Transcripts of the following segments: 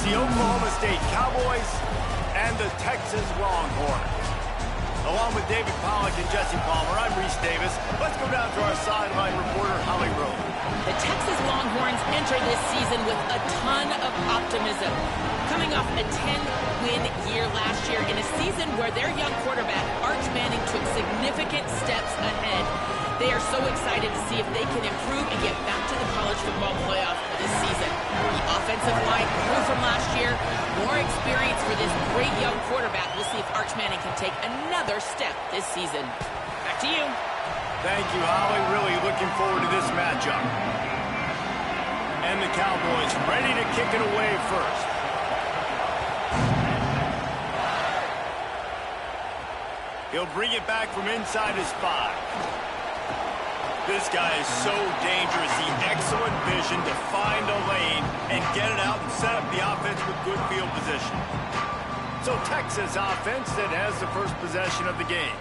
the Oklahoma State Cowboys and the Texas Longhorns. Along with David Pollack and Jesse Palmer, I'm Reese Davis. Let's go down to our sideline reporter, Holly Rowe. The Texas Longhorns enter this season with a ton of optimism. Coming off a 10-win year last year in a season where their young quarterback, Arch Manning, took significant steps ahead. They are so excited to see if they can improve and get back to the college football playoff this season. The offensive line grew from last year. More experience for this great young quarterback. We'll see if Arch Manning can take another step this season. Back to you. Thank you, Holly. Really looking forward to this matchup. And the Cowboys ready to kick it away first. He'll bring it back from inside his 5. This guy is so dangerous. He excellent vision to find a lane and get it out and set up the offense with good field position. So Texas offense that has the first possession of the game.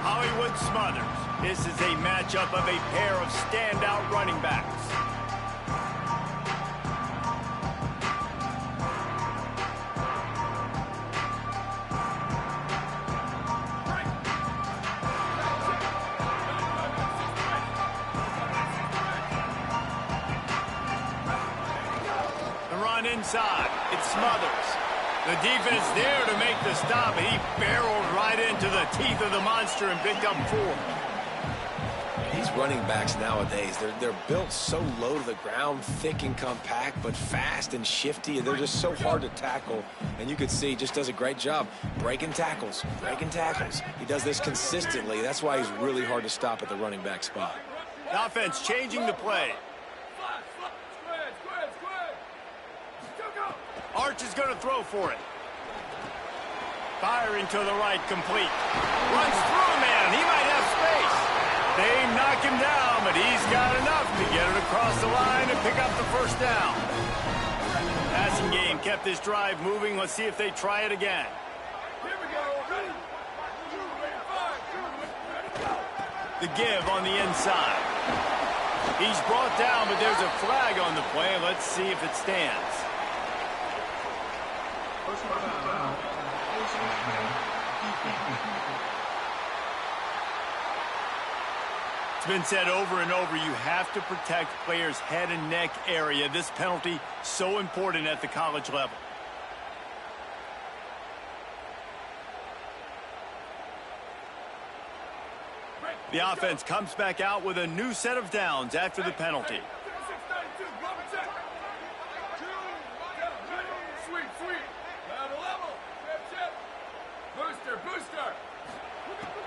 Hollywood Smothers. This is a matchup of a pair of standout running backs. Inside, it's Smothers. The defense there to make the stop, and he barreled right into the teeth of the monster and picked up 4. These running backs nowadays, they're built so low to the ground, thick and compact, but fast and shifty. They're just so hard to tackle, and you could see he just does a great job breaking tackles, breaking tackles. He does this consistently. That's why he's really hard to stop at the running back spot. The offense changing the play. Arch is going to throw for it. Firing to the right, complete. Runs through a man. He might have space. They knock him down, but he's got enough to get it across the line and pick up the first down. Passing game kept this drive moving. Let's see if they try it again. The give on the inside. He's brought down, but there's a flag on the play. Let's see if it stands. It's been said over and over, you have to protect players' head and neck area. This penalty so important at the college level. The offense comes back out with a new set of downs after the penalty.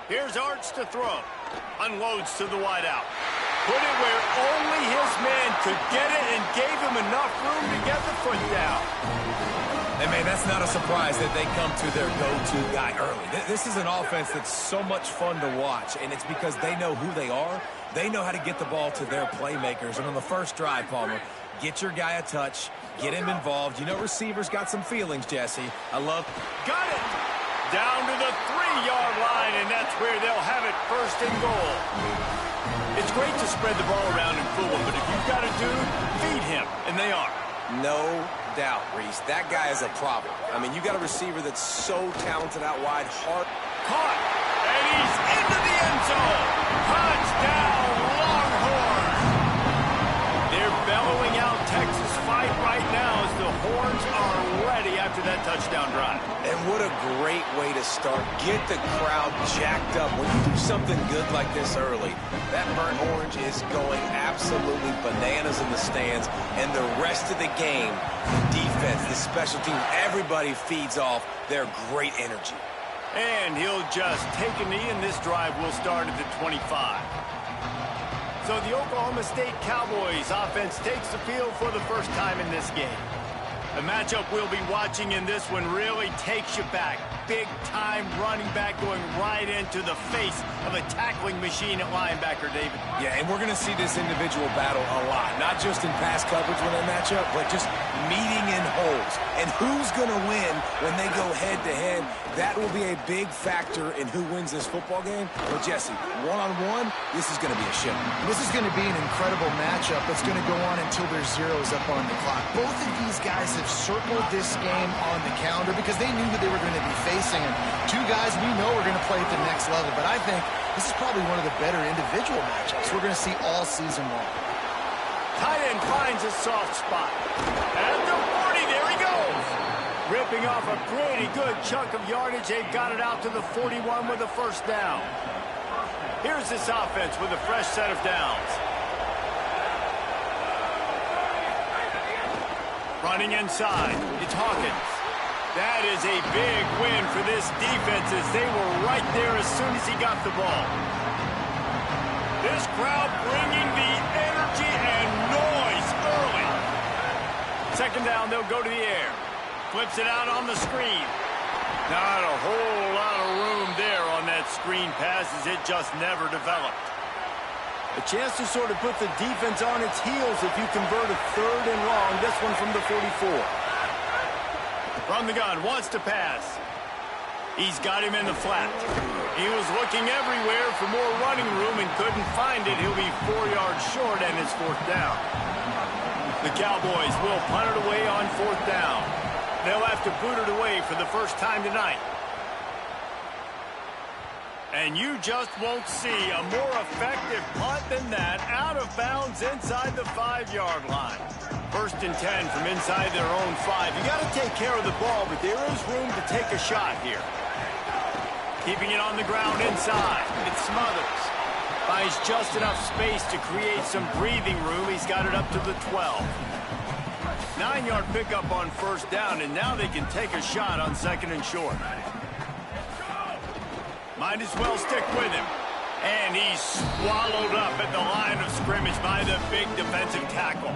Here's Arch to throw. Unloads to the wideout. Put it where only his man could get it and gave him enough room to get the foot down. And, man, that's not a surprise that they come to their go-to guy early. This is an offense that's so much fun to watch, and it's because they know who they are. They know how to get the ball to their playmakers. And on the first drive, Palmer, get your guy a touch, get him involved. You know receivers got some feelings, Jesse. Got it! Down to the 3-yard line, and that's where they'll have it first and goal. It's great to spread the ball around and fool him, but if you've got a dude, feed him, and they are. No doubt, Reese. That guy is a problem. I mean, you got a receiver that's so talented out wide, hard. Caught, and he's into the end zone. Touchdown, Longhorns. They're bellowing out Texas fight right now as the Horns are ready after that touchdown drive. And what a great way to start. Get the crowd jacked up. When you do something good like this early, that burnt orange is going absolutely bananas in the stands. And the rest of the game, the defense, the special teams, everybody feeds off their great energy. And he'll just take a knee, and this drive will start at the 25. So the Oklahoma State Cowboys offense takes the field for the first time in this game. The matchup we'll be watching in this one really takes you back. Big-time running back going right into the face of a tackling machine at linebacker, David. Yeah, and we're going to see this individual battle a lot. Not just in pass coverage when they match up, but just meeting in holes. And who's going to win when they go head-to-head? That will be a big factor in who wins this football game. But, Jesse, one-on-one, this is going to be a ship. This is going to be an incredible matchup that's going to go on until there's zeros up on the clock. Both of these guys have circled this game on the calendar because they knew who they were going to be facing. And two guys we know are going to play at the next level. But I think this is probably one of the better individual matchups we're going to see all season long. Tight end finds a soft spot. At the 40, there he goes. Ripping off a pretty good chunk of yardage. They've got it out to the 41 with a first down. Here's this offense with a fresh set of downs. Running inside, it's Hawkins. That is a big win for this defense as they were right there as soon as he got the ball. This crowd bringing the energy and noise early. Second down, they'll go to the air. Flips it out on the screen. Not a whole lot of room there on that screen pass as it just never developed. A chance to sort of put the defense on its heels if you convert a third and long. This one from the 44. From the gun, wants to pass. He's got him in the flat. He was looking everywhere for more running room and couldn't find it. He'll be 4 yards short and it's fourth down. The Cowboys will punt it away on fourth down. They'll have to boot it away for the first time tonight. And you just won't see a more effective punt than that, out of bounds inside the 5-yard line. First and 10 from inside their own 5. You got to take care of the ball, but there is room to take a shot here. Keeping it on the ground inside. It Smothers. Finds just enough space to create some breathing room. He's got it up to the 12. 9-yard pickup on first down, and now they can take a shot on second and short. Might as well stick with him. And he's swallowed up at the line of scrimmage by the big defensive tackle.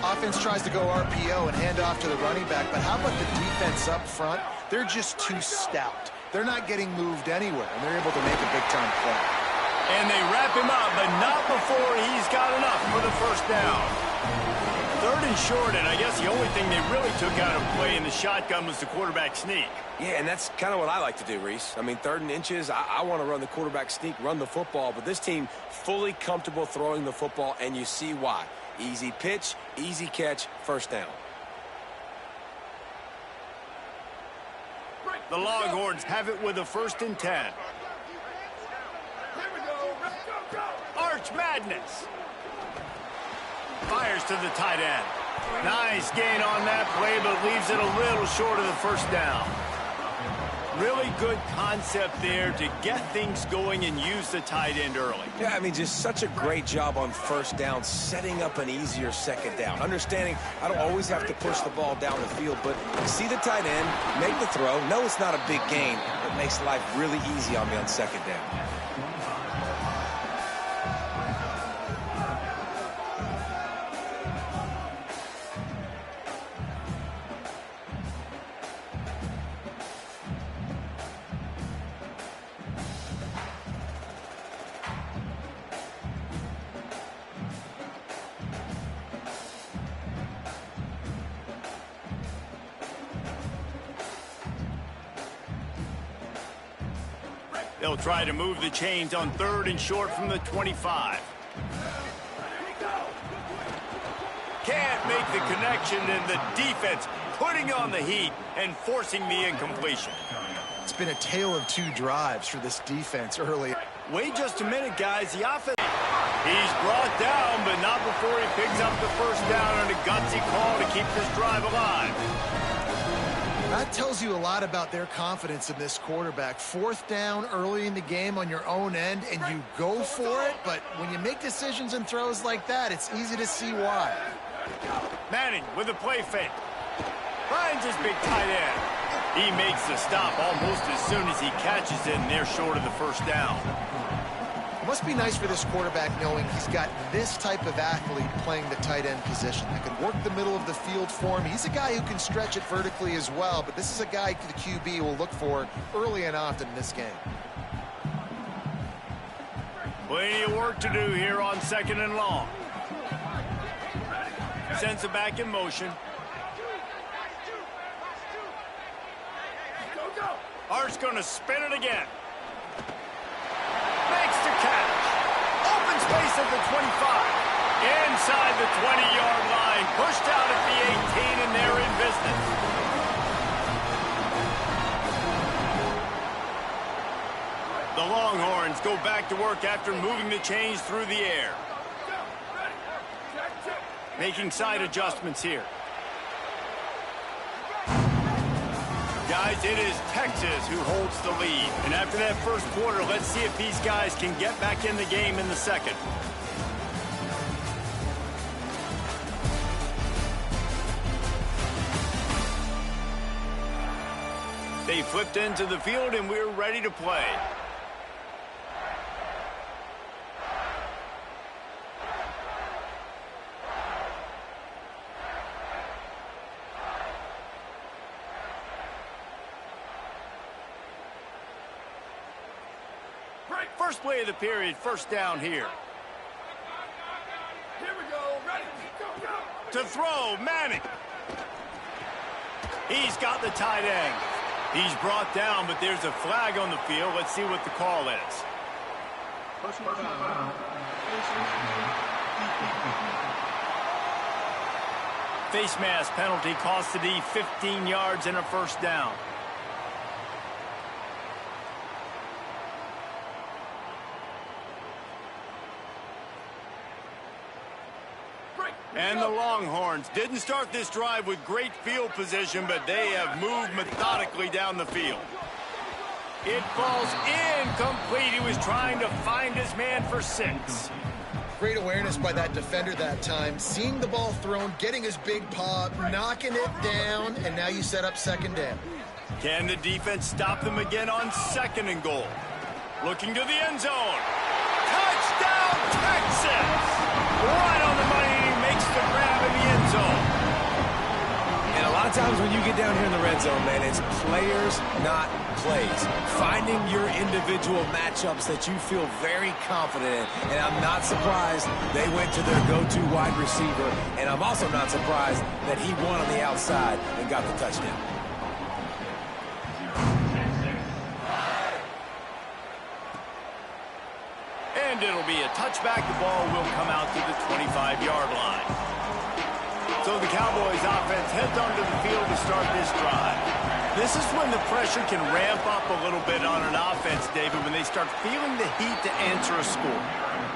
Offense tries to go RPO and hand off to the running back, but how about the defense up front? They're just too stout. They're not getting moved anywhere, and they're able to make a big-time play. And they wrap him up, but not before he's got enough for the first down. Third and short, and I guess the only thing they really took out of play in the shotgun was the quarterback sneak. Yeah, and that's kind of what I like to do, Reese. I mean, third and inches, I want to run the quarterback sneak, run the football, but this team fully comfortable throwing the football, and you see why. Easy pitch, easy catch, first down. The Longhorns have it with a first and 10. Arch Madness. Fires to the tight end. Nice gain on that play, but leaves it a little short of the first down. Really good concept there to get things going and use the tight end early. Yeah, I mean, just such a great job on first down, setting up an easier second down. Understanding I don't always have to push the ball down the field, but see the tight end, make the throw. No, it's not a big gain, but makes life really easy on me on second down. They'll try to move the chains on third and short from the 25. Can't make the connection, and the defense putting on the heat and forcing the incompletion. It's been a tale of two drives for this defense early. Wait just a minute, guys. The offense. He's brought down, but not before he picks up the first down on a gutsy call to keep this drive alive. That tells you a lot about their confidence in this quarterback. Fourth down early in the game on your own end, and you go for it, but when you make decisions and throws like that, it's easy to see why. Manning with a play fake. Finds his big tight end. He makes the stop almost as soon as he catches it, and they're short of the first down. It must be nice for this quarterback knowing he's got this type of athlete playing the tight end position that can work the middle of the field for him. He's a guy who can stretch it vertically as well, but this is a guy the QB will look for early and often in this game. Plenty of work to do here on second and long. Sends it back in motion. Art's going to spin it again. Makes the catch. Open space at the 25. Inside the 20-yard line. Pushed out at the 18, and they're in business. The Longhorns go back to work after moving the chains through the air. Making side adjustments here. Guys, it is Texas who holds the lead. And after that first quarter, let's see if these guys can get back in the game in the second. They flipped into the field, and we're ready to play. First play of the period, first down here. Here we go. Ready? Go, go. To throw, Manning. He's got the tight end. He's brought down, but there's a flag on the field. Let's see what the call is. Face mask penalty cost the D 15 yards and a first down. And the Longhorns didn't start this drive with great field position, but they have moved methodically down the field. It falls incomplete. He was trying to find his man for 6. Great awareness by that defender that time. Seeing the ball thrown, getting his big paw, knocking it down, and now you set up second down. Can the defense stop them again on second and goal? Looking to the end zone. Touchdown, Texas! Right on the money. Makes the grab in the end zone. And a lot of times when you get down here in the red zone, man, it's players, not plays. Finding your individual matchups that you feel very confident in. And I'm not surprised they went to their go-to wide receiver. And I'm also not surprised that he won on the outside and got the touchdown. And it'll be a touchback. The ball will come out to the 25-yard line. So the Cowboys offense heads onto the field to start this drive. This is when the pressure can ramp up a little bit on an offense, David, when they start feeling the heat to answer a score.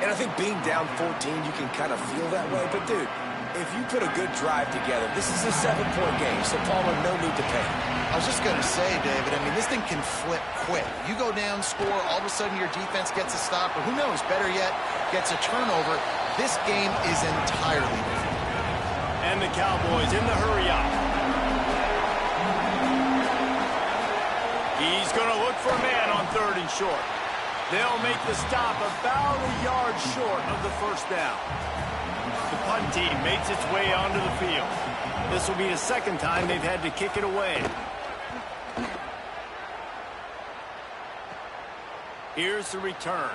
And I think being down 14, you can kind of feel that way. But, dude, if you put a good drive together, this is a 7-point game, so Palmer, no need to panic. I was just going to say, David, I mean, this thing can flip quick. You go down, score, all of a sudden your defense gets a stop, or who knows, better yet, gets a turnover. This game is entirely different. And the Cowboys in the hurry up. He's going to look for a man on 3rd and short. They'll make the stop about a yard short of the first down. The punt team makes its way onto the field. This will be the second time they've had to kick it away. Here's the return.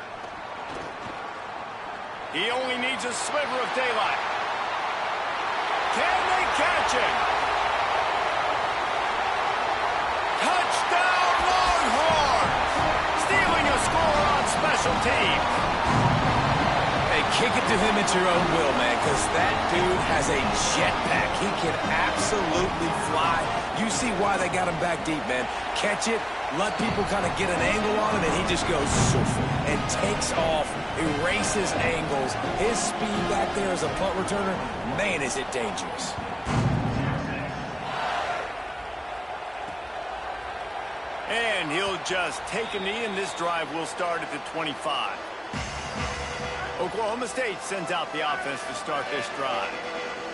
He only needs a sliver of daylight. Can they catch it? Touchdown, Longhorns! Stealing a score on special teams. Hey, kick it to him at your own will, man, because that dude has a jetpack. He can absolutely fly. You see why they got him back deep, man. Catch it, let people kind of get an angle on him, and he just goes and takes off, erases angles. His speed back there as a punt returner, man, is it dangerous. And he'll just take a knee, and this drive will start at the 25. Oklahoma State sends out the offense to start this drive.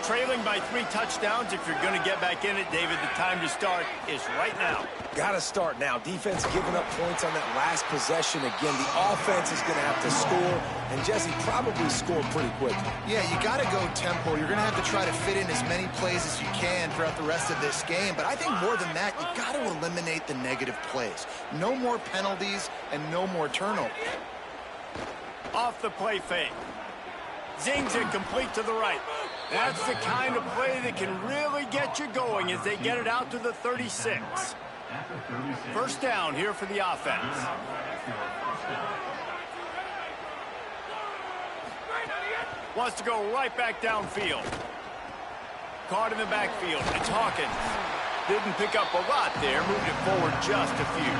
Trailing by 3 touchdowns. If you're going to get back in it, David, the time to start is right now. Got to start now. Defense giving up points on that last possession. Again, the offense is going to have to score, and Jesse probably scored pretty quickly. Yeah, you got to go tempo. You're going to have to try to fit in as many plays as you can throughout the rest of this game. But I think more than that, you got to eliminate the negative plays. No more penalties and no more turnovers. Off the play fake. Zings it complete to the right. That's the kind of play that can really get you going as they get it out to the 36. First down here for the offense. Wants to go right back downfield. Caught in the backfield. It's Hawkins. Didn't pick up a lot there. Moved it forward just a few.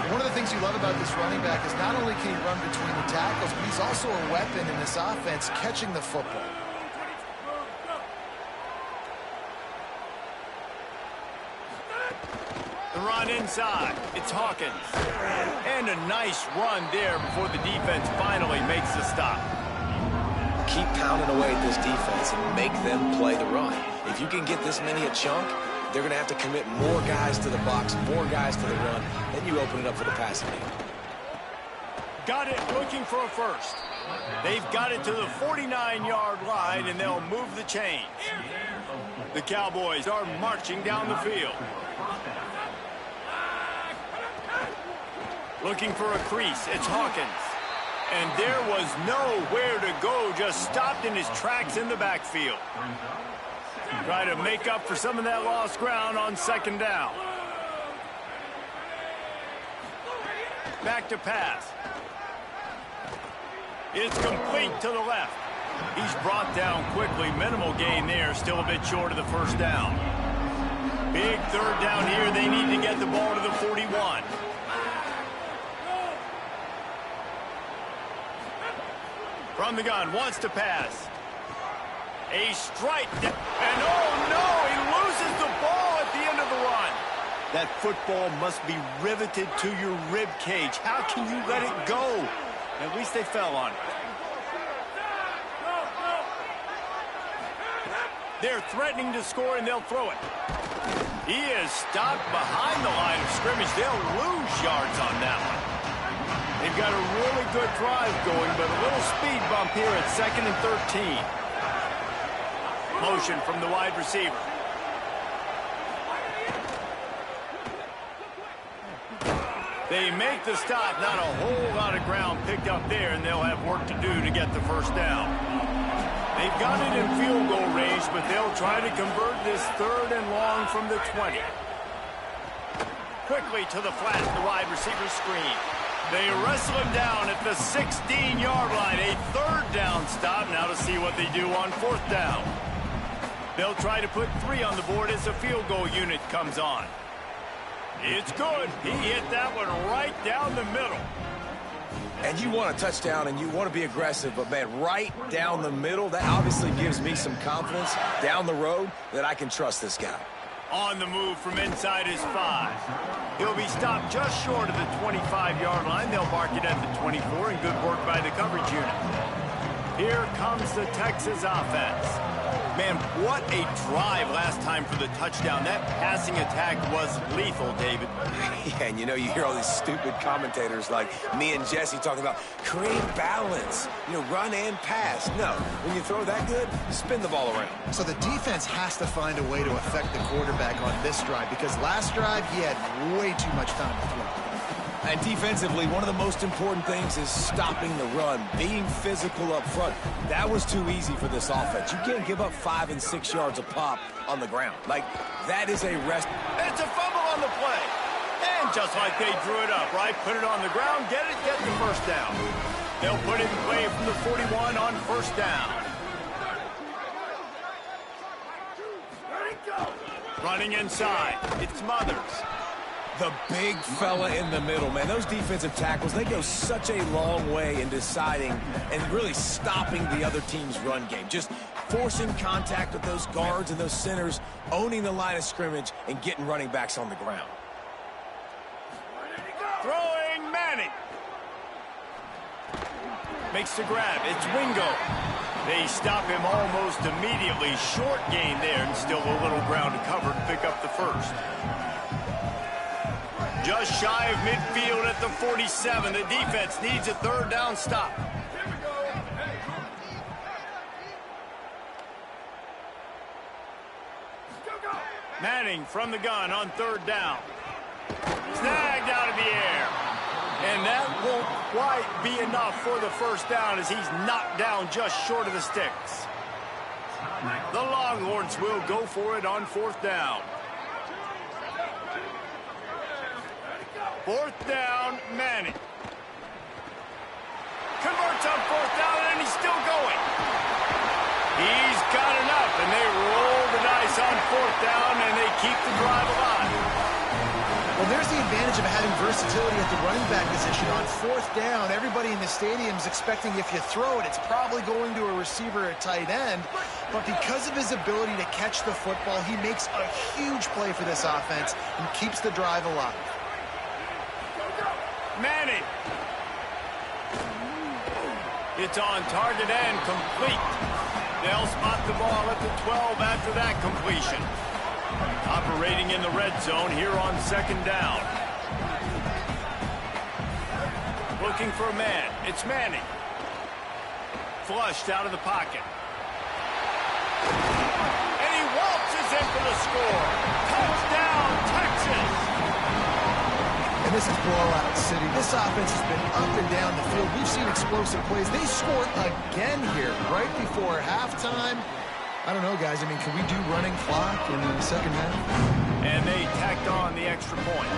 One of the things you love about this running back is not only can he run between the tackles, but he's also a weapon in this offense catching the football. The run inside. It's Hawkins. And a nice run there before the defense finally makes the stop. Keep pounding away at this defense and make them play the run. If you can get this many a chunk, they're going to have to commit more guys to the box, more guys to the run. Then you open it up for the passing game. Got it, looking for a first. They've got it to the 49-yard line, and they'll move the chains. The Cowboys are marching down the field. Looking for a crease. It's Hawkins. And there was nowhere to go, just stopped in his tracks in the backfield. Try to make up for some of that lost ground on second down. Back to pass. It's complete to the left. He's brought down quickly. Minimal gain there, still a bit short of the first down. Big third down here. They need to get the ball to the 41. From the gun, wants to pass. A strike, and oh no, he loses the ball at the end of the run. That football must be riveted to your rib cage. How can you let it go? At least they fell on it. They're threatening to score, and they'll throw it. He is stopped behind the line of scrimmage. They'll lose yards on that one. They've got a really good drive going, but a little speed bump here at 2nd and 13. Motion from the wide receiver. They make the stop. Not a whole lot of ground picked up there, and they'll have work to do to get the first down. They've got it in field goal range, but they'll try to convert this 3rd and long from the 20. Quickly to the flat, the wide receiver screen. They wrestle him down at the 16-yard line. A 3rd down stop. Now to see what they do on 4th down. They'll try to put 3 on the board as the field goal unit comes on. It's good. He hit that one right down the middle. And you want a touchdown and you want to be aggressive, but man, right down the middle, that obviously gives me some confidence down the road that I can trust this guy. On the move from inside his 5. He'll be stopped just short of the 25-yard line. They'll mark it at the 24, and good work by the coverage unit. Here comes the Texas offense. Man, what a drive last time for the touchdown. That passing attack was lethal, David. Yeah, and you know, you hear all these stupid commentators like me and Jesse talking about create balance, you know, run and pass. No, when you throw that good, spin the ball around. So the defense has to find a way to affect the quarterback on this drive, because last drive he had way too much time to throw. And defensively, one of the most important things is stopping the run, being physical up front. That was too easy for this offense. You can't give up 5 and 6 yards a pop on the ground. Like, that is a rest. It's a fumble on the play. And just like they drew it up, right? Put it on the ground, get the first down. They'll put it in play from the 41 on 1st down. Running inside, it's Mothers. The big fella in the middle, man. Those defensive tackles, they go such a long way in deciding and really stopping the other team's run game. Just forcing contact with those guards and those centers, owning the line of scrimmage, and getting running backs on the ground. Throwing Manning. Makes the grab. It's Wingo. They stop him almost immediately. Short gain there, and still a little ground to cover to pick up the first. Just shy of midfield at the 47. The defense needs a 3rd down stop. Manning from the gun on 3rd down. Snagged out of the air. And that won't quite be enough for the first down as he's knocked down just short of the sticks. The Longhorns will go for it on 4th down. Fourth down, Manning. Converts on fourth down, and he's still going. He's got enough, and they roll the dice on fourth down, and they keep the drive alive. Well, there's the advantage of having versatility at the running back position. On fourth down, everybody in the stadium is expecting if you throw it, it's probably going to a receiver at tight end. But because of his ability to catch the football, he makes a huge play for this offense and keeps the drive alive. Manning. It's on target and complete. They'll spot the ball at the 12 after that completion. Operating in the red zone here on second down. Looking for a man. It's Manning. Flushed out of the pocket. And he waltzes in for the score. Touchdown, Texas! And this is blowout city. This offense has been up and down the field. We've seen explosive plays. They scored again here right before halftime. I don't know, guys. I mean, can we do running clock in the second half? And they tacked on the extra point.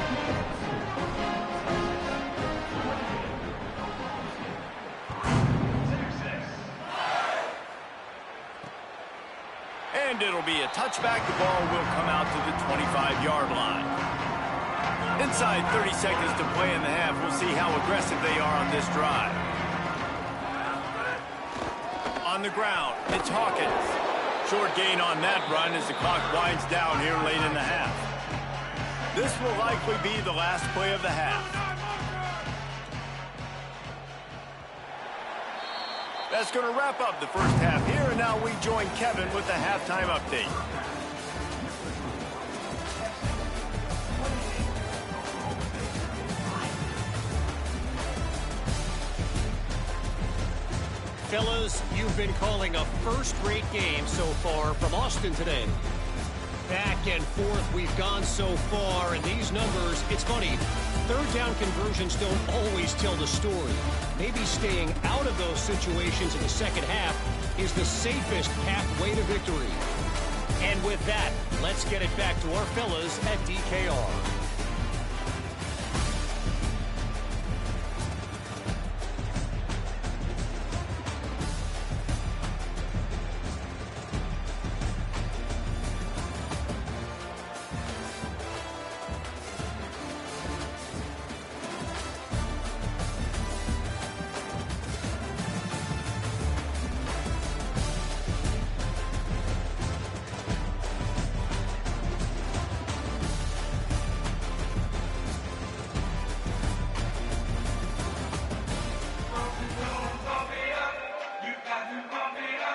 And it'll be a touchback. The ball will come out to the 25-yard line. Inside 30 seconds to play in the half. We'll see how aggressive they are on this drive. On the ground, it's Hawkins. Short gain on that run as the clock winds down here late in the half. This will likely be the last play of the half. That's going to wrap up the first half here, and now we join Kevin with the halftime update. Fellas, you've been calling a first-rate game so far from Austin today. Back and forth we've gone so far, and these numbers, it's funny, third down conversions don't always tell the story. Maybe staying out of those situations in the second half is the safest pathway to victory. And with that, let's get it back to our fellas at DKR.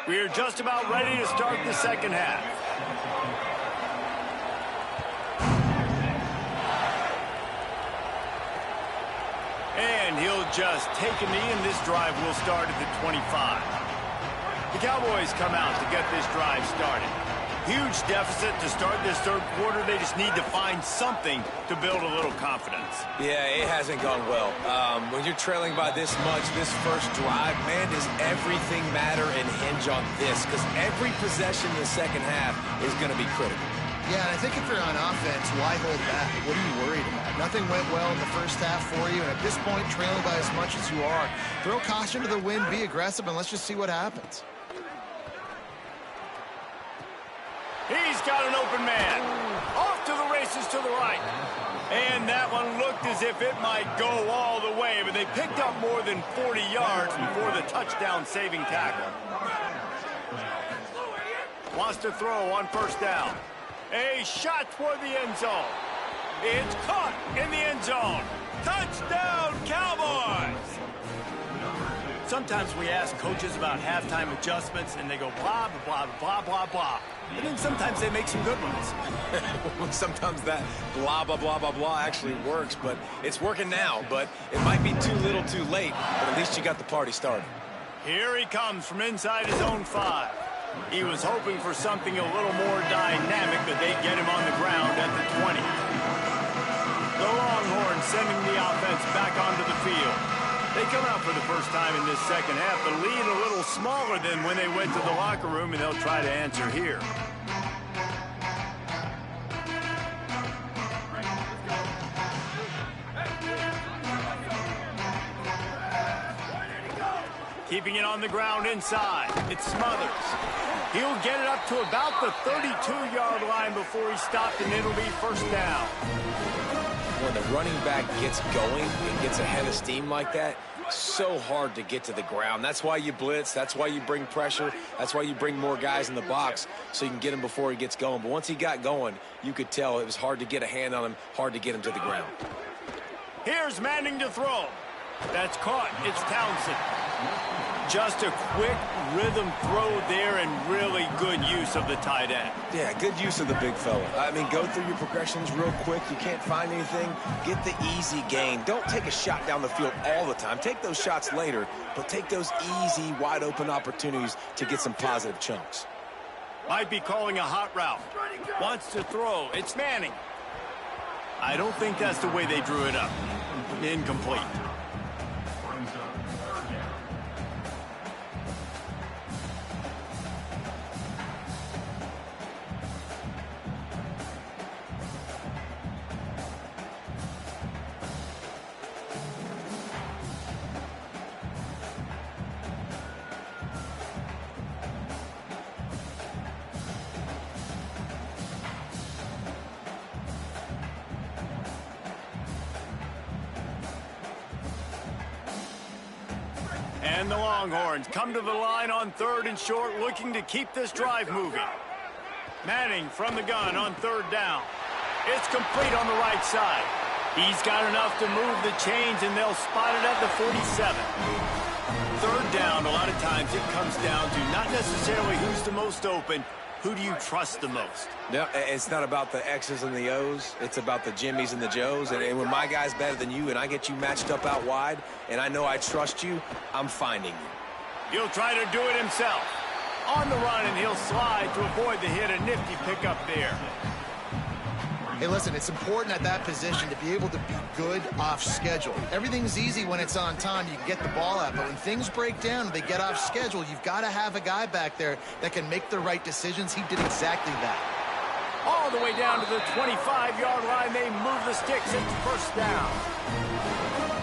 We're just about ready to start the second half. And he'll just take a knee, and this drive will start at the 25. The Cowboys come out to get this drive started. Huge deficit to start this third quarter. They just need to find something to build a little confidence. Yeah, it hasn't gone well. When you're trailing by this much, this first drive, man, does everything matter and hinge on this? Because every possession in the second half is going to be critical. Yeah, and I think if you're on offense, why hold back? What are you worried about? Nothing went well in the first half for you, and at this point, trailing by as much as you are, throw caution to the wind, be aggressive, and let's just see what happens. He's got an open man. Off to the races to the right. And that one looked as if it might go all the way, but they picked up more than 40 yards before the touchdown-saving tackle. Wants to throw on first down. A shot toward the end zone. It's caught in the end zone. Touchdown, Cowboys! Sometimes we ask coaches about halftime adjustments, and they go blah, blah, blah, blah, blah. And then sometimes they make some good ones. Sometimes that blah, blah, blah, blah, blah actually works, but it's working now. But it might be too little too late, but at least you got the party started. Here he comes from inside his own 5. He was hoping for something a little more dynamic, but they get him on the ground at the 20. The Longhorns sending the offense back onto the field. They come out for the first time in this second half. The lead a little smaller than when they went to the locker room, and they'll try to answer here. Keeping it on the ground inside. It's Smothers. He'll get it up to about the 32-yard line before he's stopped, and it'll be first down. When the running back gets going and gets ahead of steam like that, so hard to get to the ground. That's why you blitz. That's why you bring pressure. That's why you bring more guys in the box so you can get him before he gets going. But once he got going, you could tell it was hard to get a hand on him, hard to get him to the ground. Here's Manning to throw. That's caught. It's Townsend. Just a quick rhythm throw there and really good use of the tight end. Yeah, good use of the big fella. I mean, go through your progressions real quick. You can't find anything. Get the easy gain. Don't take a shot down the field all the time. Take those shots later, but take those easy, wide-open opportunities to get some positive chunks. Might be calling a hot route. Wants to throw. It's Manning. I don't think that's the way they drew it up. Incomplete. And the Longhorns come to the line on 3rd and short, looking to keep this drive moving. Manning from the gun on 3rd down. It's complete on the right side. He's got enough to move the chains, and they'll spot it at the 47. 3rd down, a lot of times it comes down to not necessarily who's the most open. Who do you trust the most? No, it's not about the X's and the O's. It's about the Jimmys and the Joes. And when my guy's better than you and I get you matched up out wide and I know I trust you, I'm finding you. He'll try to do it himself. On the run, and he'll slide to avoid the hit. A nifty pickup there. Hey, listen, it's important at that position to be able to be good off schedule. Everything's easy when it's on time. You can get the ball out. But when things break down, they get off schedule, you've got to have a guy back there that can make the right decisions. He did exactly that. All the way down to the 25-yard line. They move the sticks. It's first down.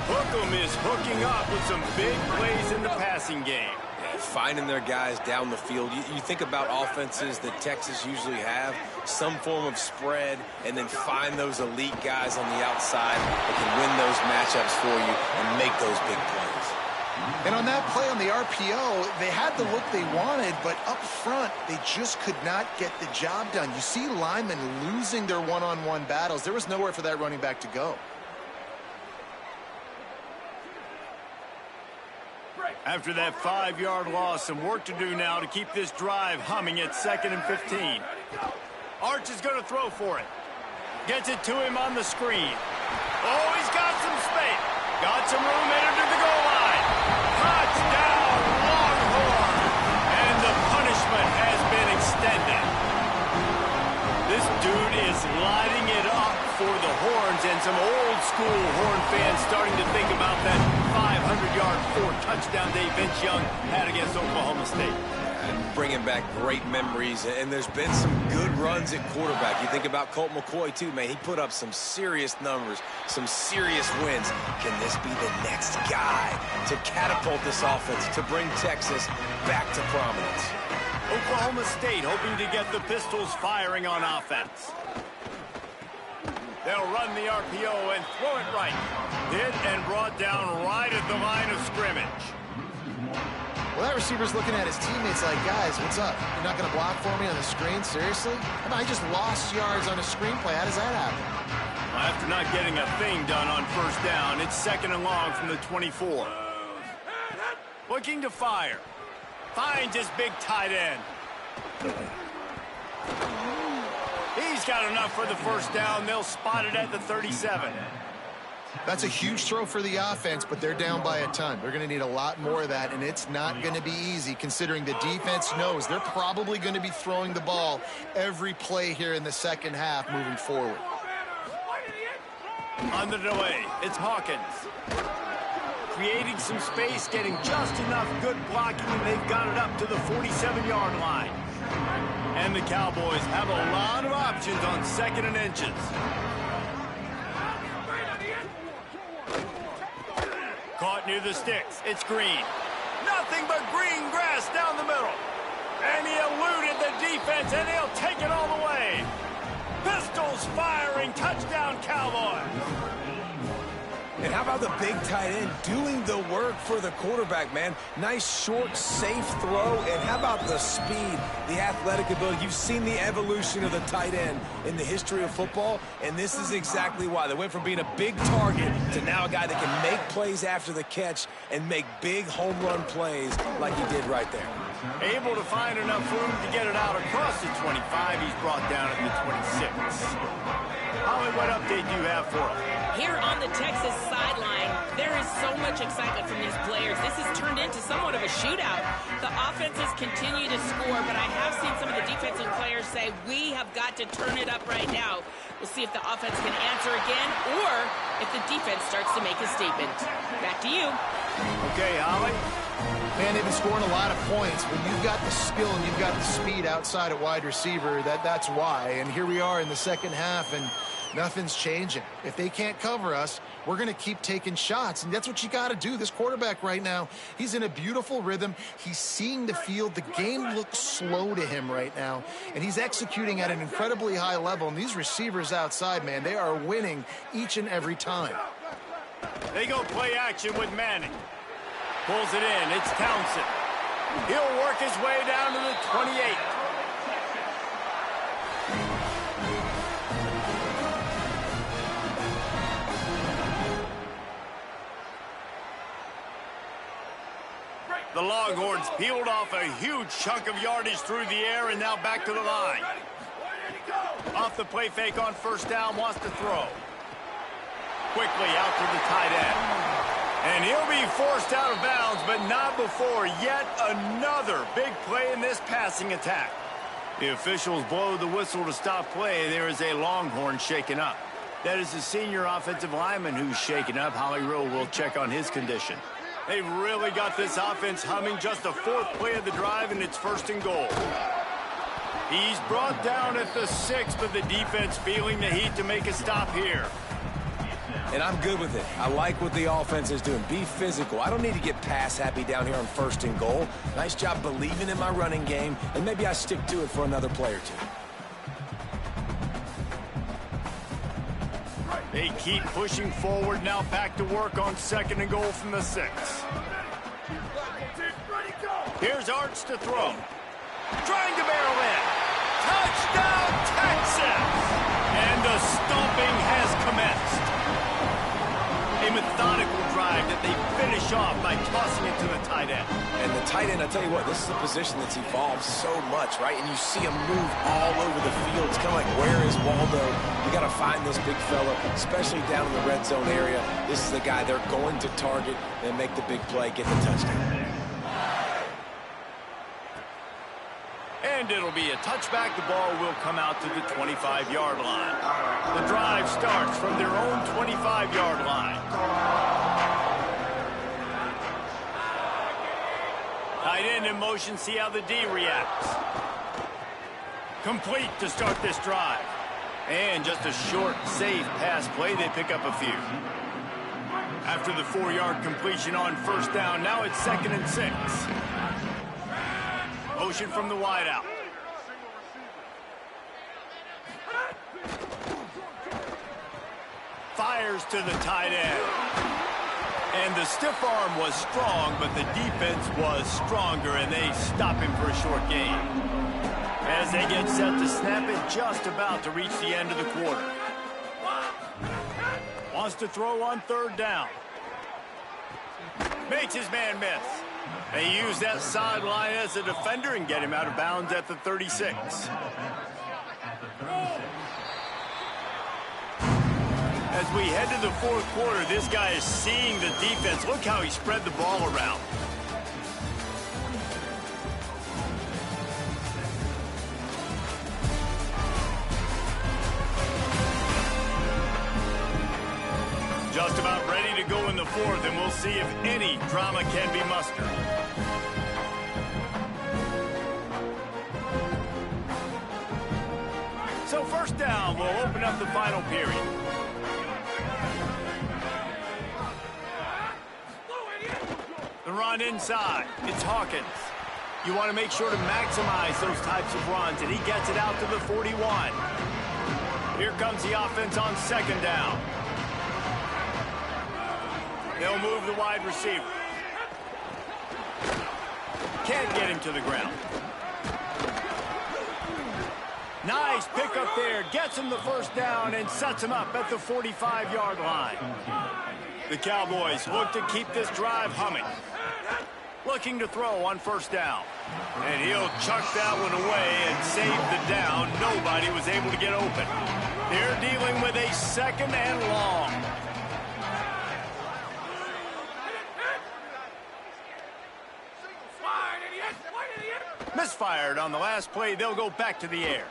Hookem is hooking up with some big plays in the passing game. Finding their guys down the field. You think about offenses that Texas usually have, some form of spread, and then find those elite guys on the outside that can win those matchups for you and make those big plays. And on that play on the RPO, they had the look they wanted, but up front, they just could not get the job done. You see linemen losing their one-on-one battles. There was nowhere for that running back to go. After that 5-yard loss, some work to do now to keep this drive humming at 2nd and 15. Arch is going to throw for it. Gets it to him on the screen. Oh, he's got some space. Got some room headed to the goal line. Touchdown, Longhorn. And the punishment has been extended. This dude is lighting it up for the Horns, and some old-school Horn fans starting to think about that 500-yard, 4-touchdown day Vince Young had against Oklahoma State. And bringing back great memories, and there's been some good runs at quarterback. You think about Colt McCoy, too, man. He put up some serious numbers, some serious wins. Can this be the next guy to catapult this offense, to bring Texas back to prominence? Oklahoma State hoping to get the Pistols firing on offense. They'll run the RPO and throw it right. Hit and brought down right at the line of scrimmage. Well, that receiver's looking at his teammates like, guys, what's up? You're not going to block for me on the screen? Seriously? I just lost yards on a screenplay. How does that happen? Well, after not getting a thing done on 1st down, it's 2nd and long from the 24. Looking to fire. Finds his big tight end. He's got enough for the 1st down. They'll spot it at the 37. That's a huge throw for the offense, but they're down by a ton. They're going to need a lot more of that, and it's not going to be easy considering the defense knows they're probably going to be throwing the ball every play here in the 2nd half moving forward. On the delay, it's Hawkins. Creating some space, getting just enough good blocking, and they've got it up to the 47-yard line. And the Cowboys have a lot of options on 2nd and inches. Caught near the sticks. It's Green. Nothing but green grass down the middle. And he eluded the defense, and he'll take it all the way. Pistols firing, touchdown Cowboys. And how about the big tight end doing the work for the quarterback, man? Nice, short, safe throw. And how about the speed, the athletic ability? You've seen the evolution of the tight end in the history of football, and this is exactly why. They went from being a big target to now a guy that can make plays after the catch and make big home run plays like he did right there. Able to find enough room to get it out across the 25. He's brought down at the 26. Holly, what update do you have for him? Here on the Texas sideline, there is so much excitement from these players. This has turned into somewhat of a shootout. The offenses continue to score, but I have seen some of the defensive players say, we have got to turn it up right now. We'll see if the offense can answer again or if the defense starts to make a statement. Back to you. Okay, Holly. Man, they've been scoring a lot of points. When you've got the skill and you've got the speed outside at wide receiver, that's why. And here we are in the second half, and nothing's changing. If they can't cover us, we're going to keep taking shots, and that's what you got to do. This quarterback right now, he's in a beautiful rhythm. He's seeing the field. The game looks slow to him right now, and he's executing at an incredibly high level. And these receivers outside, man, they are winning each and every time. They go play action with Manning. Pulls it in. It's Townsend. He'll work his way down to the 28. The Longhorns peeled off a huge chunk of yardage through the air and now back to the line. Off the play fake on first down, wants to throw. Quickly out to the tight end. And he'll be forced out of bounds, but not before yet another big play in this passing attack. The officials blow the whistle to stop play. There is a Longhorn shaken up. That is the senior offensive lineman who's shaken up. Holly Rowe will check on his condition. They've really got this offense humming. Just the fourth play of the drive, and it's 1st and goal. He's brought down at the 6, but the defense feeling the heat to make a stop here. And I'm good with it. I like what the offense is doing. Be physical. I don't need to get pass happy down here on 1st and goal. Nice job believing in my running game, and maybe I stick to it for another play or two. They keep pushing forward, now back to work on 2nd and goal from the 6. Here's Arts to throw. Trying to barrel in. Touchdown, Texas! And the stomping has commenced. A methodical drive that they finish off by tossing it to the tight end. And the tight end, I tell you what, this is a position that's evolved so much, right? And you see him move all over the field. It's kind of like, where is Waldo? You got to find this big fella, especially down in the red zone area. This is the guy they're going to target and make the big play, get the touchdown. And it'll be a touchback. The ball will come out to the 25-yard line. The drive starts from their own 25-yard line. Tight end in motion, see how the D reacts. Complete to start this drive. And just a short, safe pass play, they pick up a few. After the 4-yard completion on 1st down, now it's 2nd and 6. Motion from the wideout. Fires to the tight end. And the stiff arm was strong, but the defense was stronger, and they stop him for a short gain. As they get set to snap it, just about to reach the end of the quarter. Wants to throw on 3rd down. Makes his man miss. They use that sideline as a defender and get him out of bounds at the 36. As we head to the 4th quarter, this guy is seeing the defense. Look how he spread the ball around. Just about ready to go in the 4th, and we'll see if any drama can be mustered. So 1st down, we'll open up the final period. The run inside. It's Hawkins. You want to make sure to maximize those types of runs, and he gets it out to the 41. Here comes the offense on second down. They'll move the wide receiver. Can't get him to the ground. Nice pickup there. Gets him the first down and sets him up at the 45-yard line. The Cowboys look to keep this drive humming. Looking to throw on first down. And he'll chuck that one away and save the down. Nobody was able to get open. They're dealing with a second and long. Misfired on the last play. They'll go back to the air.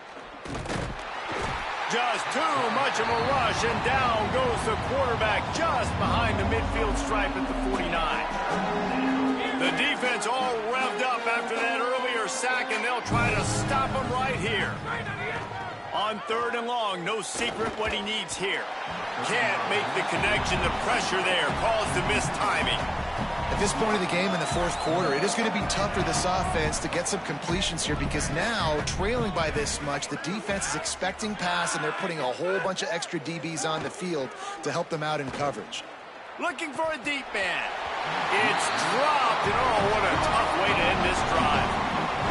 Just too much of a rush, and down goes the quarterback just behind the midfield stripe at the 49. The defense all revved up after that earlier sack, and they'll try to stop him right here. On third and long, no secret what he needs here. Can't make the connection. The pressure there caused the mistiming. At this point of the game in the fourth quarter, it is going to be tough for this offense to get some completions here because now, trailing by this much, the defense is expecting pass, and they're putting a whole bunch of extra DBs on the field to help them out in coverage. Looking for a deep man. It's dropped, and oh, what a tough way to end this drive.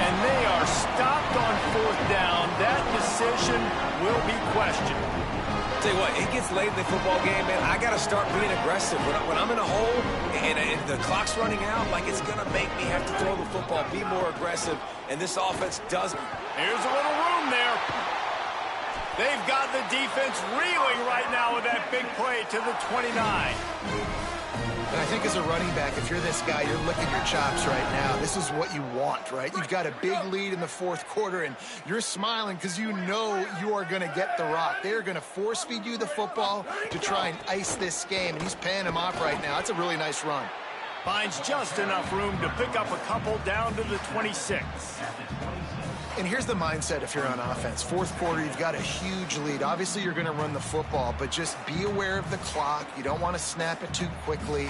And they are stopped on fourth down. That decision will be questioned. Tell you what, it gets late in the football game, man. I got to start being aggressive. When I'm in a hole and the clock's running out, like it's going to make me have to throw the football, be more aggressive, and this offense doesn't. Here's a little room there. They've got the defense reeling right now with that big play to the 29. And I think as a running back, if you're this guy, you're licking your chops right now. This is what you want, right? You've got a big lead in the fourth quarter, and you're smiling because you know you are going to get the rock. They're going to force-feed you the football to try and ice this game, and he's paying him off right now. That's a really nice run. Finds just enough room to pick up a couple down to the 26. And here's the mindset if you're on offense. Fourth quarter, you've got a huge lead. Obviously, you're going to run the football, but just be aware of the clock. You don't want to snap it too quickly.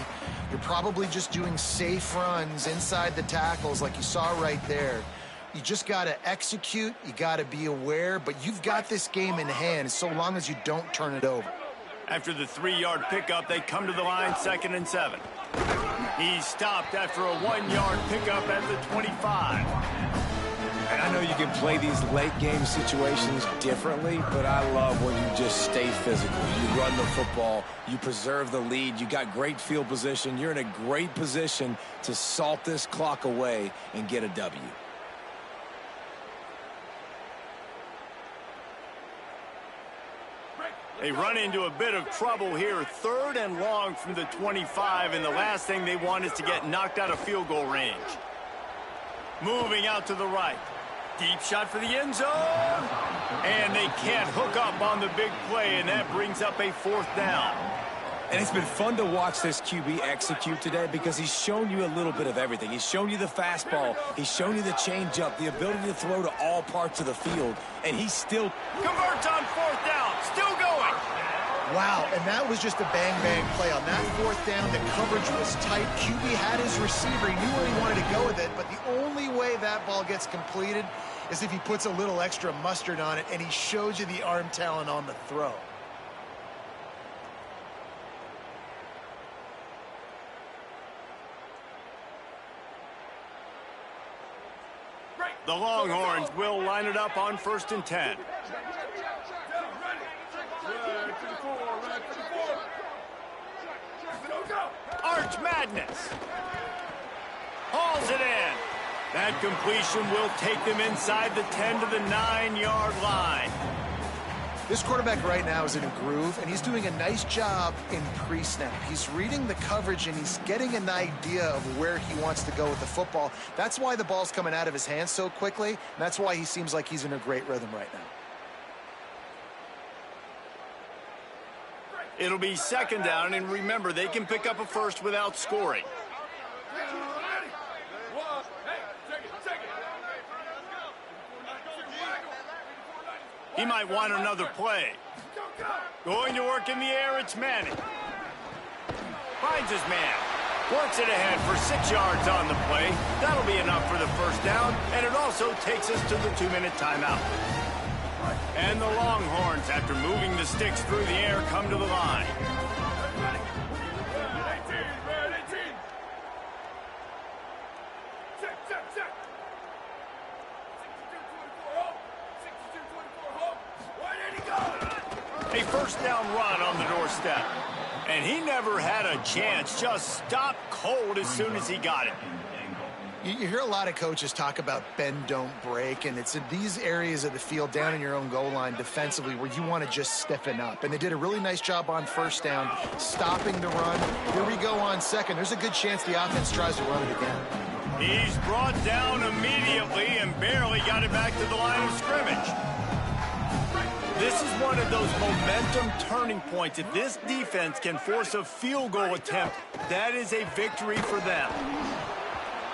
You're probably just doing safe runs inside the tackles like you saw right there. You just got to execute. You got to be aware, but you've got this game in hand so long as you don't turn it over. After the 3-yard pickup, they come to the line 2nd and 7. He's stopped after a 1-yard pickup at the 25. And I know you can play these late-game situations differently, but I love when you just stay physical. You run the football, you preserve the lead, you got great field position, you're in a great position to salt this clock away and get a W. They run into a bit of trouble here, 3rd and long from the 25, and the last thing they want is to get knocked out of field goal range. Moving out to the right. Deep shot for the end zone. And they can't hook up on the big play, and that brings up a 4th down. And it's been fun to watch this QB execute today because he's shown you a little bit of everything. He's shown you the fastball. He's shown you the changeup, the ability to throw to all parts of the field. And he still converts on 4th down. Still going. Wow, and that was just a bang-bang play. On that 4th down, the coverage was tight. QB had his receiver. He knew where he wanted to go with it, but the only way that ball gets completed is if he puts a little extra mustard on it, and he shows you the arm talent on the throw. The Longhorns will line it up on 1st and 10. Arch Madness. Hauls it in. That completion will take them inside the 10 to the 9-yard line. This quarterback right now is in a groove, and he's doing a nice job in pre-snap. He's reading the coverage, and he's getting an idea of where he wants to go with the football. That's why the ball's coming out of his hands so quickly, and that's why he seems like he's in a great rhythm right now. It'll be 2nd down, and remember, they can pick up a first without scoring. He might want another play. Going to work in the air, it's Manning. Finds his man. Works it ahead for 6 yards on the play. That'll be enough for the first down, and it also takes us to the 2-minute timeout. And the Longhorns, after moving the sticks through the air, come to the line. A first down run on the doorstep. And he never had a chance, just stopped cold as soon as he got it. You hear a lot of coaches talk about bend, don't break, and it's in these areas of the field down in your own goal line defensively where you want to just stiffen up. And they did a really nice job on first down, stopping the run. Here we go on second. There's a good chance the offense tries to run it again. He's brought down immediately and barely got it back to the line of scrimmage. This is one of those momentum turning points. If this defense can force a field goal attempt, that is a victory for them.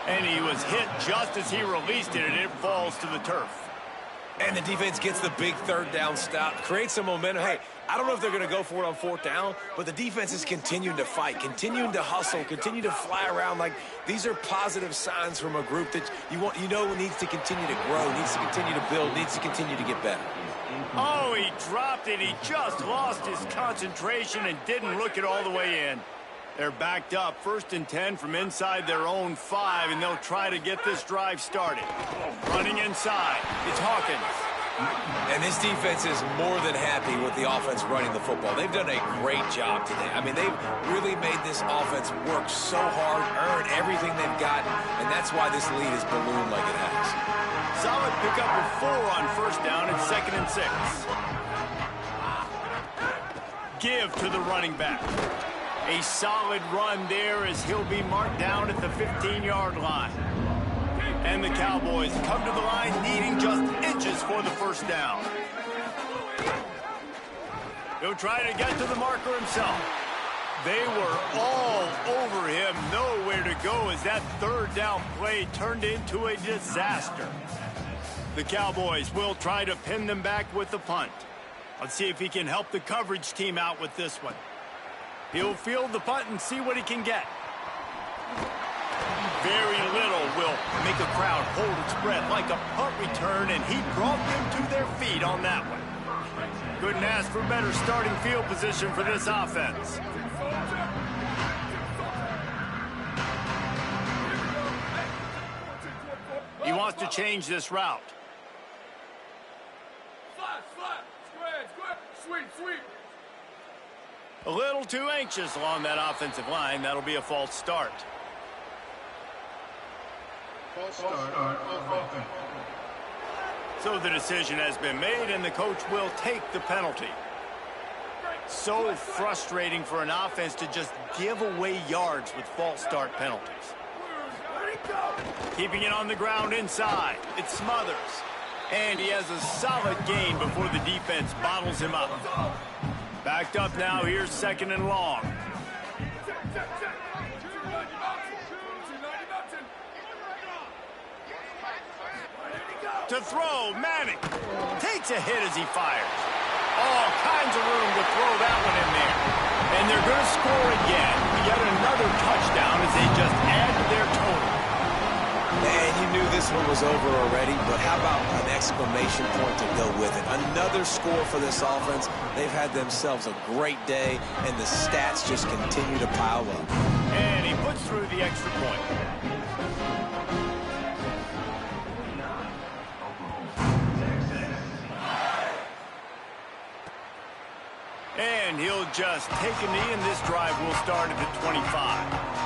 And he was hit just as he released it, and it falls to the turf. And the defense gets the big third down stop, creates some momentum. Hey, I don't know if they're going to go for it on fourth down, but the defense is continuing to fight, continuing to hustle, continue to fly around. Like, these are positive signs from a group that you know needs to continue to grow, needs to continue to build, needs to continue to get better. Oh, he dropped it. He just lost his concentration and didn't look it all the way in. They're backed up, 1st and 10 from inside their own 5, and they'll try to get this drive started. Running inside, it's Hawkins. And this defense is more than happy with the offense running the football. They've done a great job today. I mean, they've really made this offense work so hard, earn everything they've got, and that's why this lead is ballooned like it has. Solid pickup of 4 on first down and 2nd and 6. Give to the running back. A solid run there as he'll be marked down at the 15-yard line. And the Cowboys come to the line needing just inches for the first down. He'll try to get to the marker himself. They were all over him, nowhere to go as that third down play turned into a disaster. The Cowboys will try to pin them back with the punt. Let's see if he can help the coverage team out with this one. He'll field the punt and see what he can get. Very little will make a crowd hold its breath like a punt return, and he brought them to their feet on that one. Couldn't ask for better starting field position for this offense. He wants to change this route. Sweep. A little too anxious along that offensive line. That'll be a false start. So the decision has been made, and the coach will take the penalty. So frustrating for an offense to just give away yards with false start penalties. Keeping it on the ground inside. It Smothers. And he has a solid gain before the defense bottles him up. Backed up now, here's 2nd and long. To throw, Manning takes a hit as he fires. All kinds of room to throw that one in there. And they're going to score again. Yet another touchdown as they just add to their total. And you knew this one was over already, but how about an exclamation point to go with it? Another score for this offense. They've had themselves a great day, and the stats just continue to pile up. And he puts through the extra point. And he'll just take a knee, and this drive will start at the 25.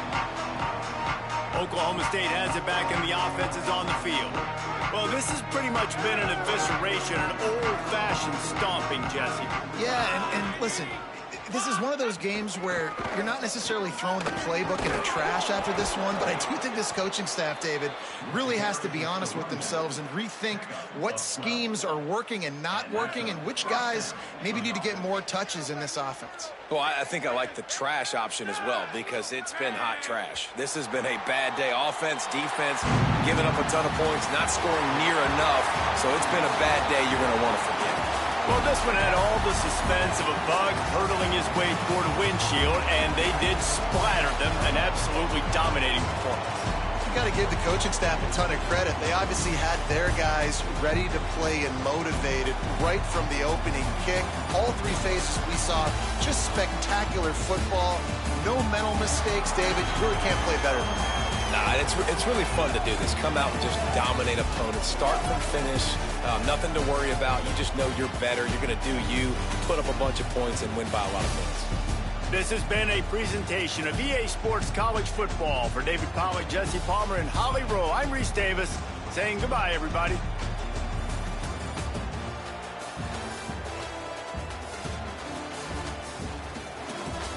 Oklahoma State has it back, and the offense is on the field. Well, this has pretty much been an evisceration, an old-fashioned stomping, Jesse. Yeah, and listen, this is one of those games where you're not necessarily throwing the playbook in the trash after this one, but I do think this coaching staff, David, really has to be honest with themselves and rethink what schemes are working and not working and which guys maybe need to get more touches in this offense. Well, I think I like the trash option as well because it's been hot trash. This has been a bad day. Offense, defense, giving up a ton of points, not scoring near enough. So it's been a bad day you're going to want to forget. Well, this one had all the suspense of a bug hurtling his way toward a windshield, and they did splatter them, an absolutely dominating performance. You got to give the coaching staff a ton of credit. They obviously had their guys ready to play and motivated right from the opening kick. All three phases we saw just spectacular football. No mental mistakes, David. You really can't play better than that. Nah, it's really fun to do this. Come out and just dominate opponents, start from finish. Nothing to worry about. You just know you're better. You're going to do you, put up a bunch of points, and win by a lot of points. This has been a presentation of EA Sports College Football. For David Pollack, Jesse Palmer, and Holly Rowe, I'm Reese Davis saying goodbye, everybody.